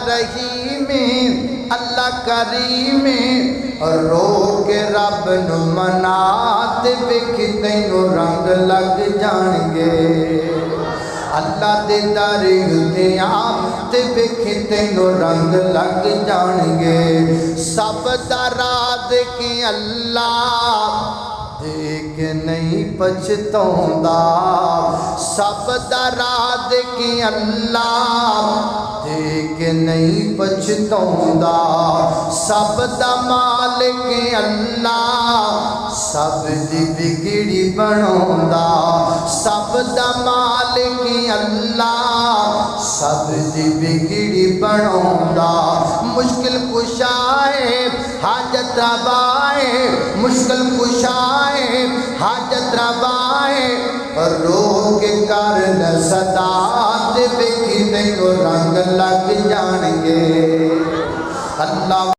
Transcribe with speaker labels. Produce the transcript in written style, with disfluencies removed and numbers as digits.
Speaker 1: رحیم اللہ کریم رو کے رب نو منا تے ویکھ تینوں رنگ لگ جان گے اللہ دے در تے آ تے ویکھ تینوں رنگ لگ جان گے سب دا راز کی اللہ دیکھ نہیں پچھتاوندا سب دا راز کی اللہ دیکھ نہیں پچھتاوندا سب دا مالک اللہ سب دی بگڑی بناوندا سب دا مالک اللہ سب دی بگڑی بناوندا مشکل کشا ہے حاجت روا ہے مشکل کشا ہے حاجت روا ہے رو کے کر صدا تے ویکھ تینوں رنگ لگ جان گے اللہ